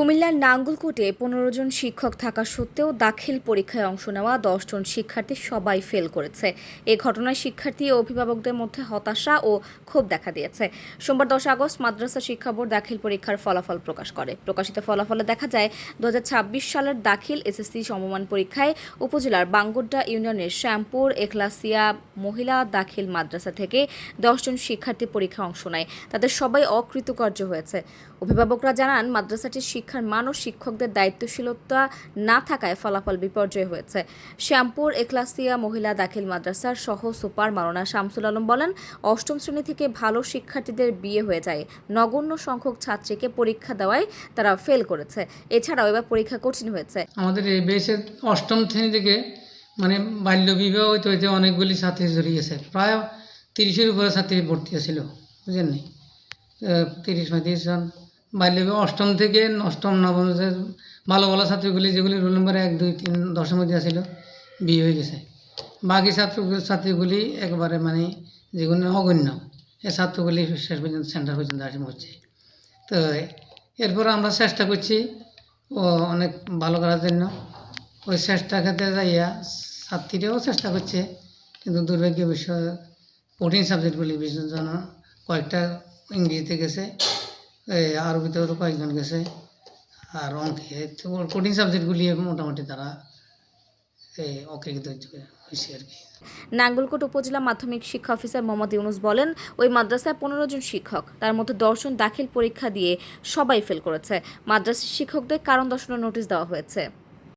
কুমিল্লার নাঙ্গলকোটে ১৫ জন শিক্ষক থাকা সত্ত্বেও দাখিল পরীক্ষায় অংশ নেওয়া ১০ জন শিক্ষার্থী সবাই ফেল করেছে। এ ঘটনায় শিক্ষার্থী ও অভিভাবকদের মধ্যে হতাশা ও ক্ষোভ দেখা দিয়েছে। সোমবার ১০ আগস্ট মাদ্রাসা শিক্ষা বোর্ড দাখিল পরীক্ষার ফলাফল প্রকাশ করে। প্রকাশিত ফলাফলে দেখা যায় ২০২৬ সালের দাখিল এসএসসি সমমান পরীক্ষায় উপজেলার বাঙ্গুড্ডা ইউনিয়নের শ্যামপুর একলাসিয়া মহিলা দাখিল মাদ্রাসা থেকে ১০ জন শিক্ষার্থী পরীক্ষায় অংশ নেয়। তাদের সবাই অকৃতকার্য হয়েছে। অভিভাবকরা জানান, মাদ্রাসাটির শিক্ষার মান ও শিক্ষকদের দায়িত্বশীলতা না থাকায় ফলাফল বিপর্যয় হয়েছে। শ্যামপুর একলাসিয়া মহিলা দাখিল মাদ্রাসার সহ সুপার মাওলানা শামসুল আলম বলেন, অষ্টম শ্রেণী থেকে ভালো শিক্ষার্থীদের বিয়ে হয়ে যায়। নগণ্য সংখ্যক ছাত্রীকে পরীক্ষা দেওয়ায় তারা ফেল করেছে। এছাড়াও এবার পরীক্ষা কঠিন হয়েছে। আমাদের এই বেশে অষ্টম শ্রেণী থেকে বাল্য বিবাহ হইতে হইতে অনেকগুলি ছাত্রী জড়িয়েছে। প্রায় ৩০-এর উপরে ছাত্রী ভর্তি ছিল, বুঝলেন নি? ৩০-৩৫ জন বাল্য বিবাহ অষ্টম থেকে অষ্টম নবম ভালো ভালো ছাত্রীগুলি, যেগুলি রোল নম্বর ১, ২, ৩, ১০-এর মধ্যে ছিল, বিয়ে হয়ে গেছে। বাকি ছাত্রীগুলি একবারে যেগুলি অগণ্য, এই ছাত্রগুলি শেষ পর্যন্ত সেন্টার পর্যন্ত আসে হচ্ছে। তো এরপর আমরা চেষ্টা করছি ও অনেক ভালো করার জন্য। ওই চেষ্টা ক্ষেত্রে যাইয়া ছাত্রীরাও চেষ্টা করছে, কিন্তু দুর্ভাগ্য বিষয় কঠিন সাবজেক্টগুলি বিশেষ জন্য কয়েকটা ইংরেজিতে গেছে, আরবিতেও কয়েকজন গেছে, আর অঙ্কে কঠিন সাবজেক্টগুলি মোটামুটি তারা অকৃত হয়েছে আর কি। নাঙ্গলকোট উপজেলা মাধ্যমিক শিক্ষা অফিসার মোহাম্মদ ইউনুস বলেন, ওই মাদ্রাসায় ১৫ জন শিক্ষক, তার মধ্যে ১০ জন দাখিল পরীক্ষা দিয়ে সবাই ফেল করেছে। মাদ্রাসার শিক্ষকদের কারণ দর্শানোর নোটিশ দেওয়া হয়েছে।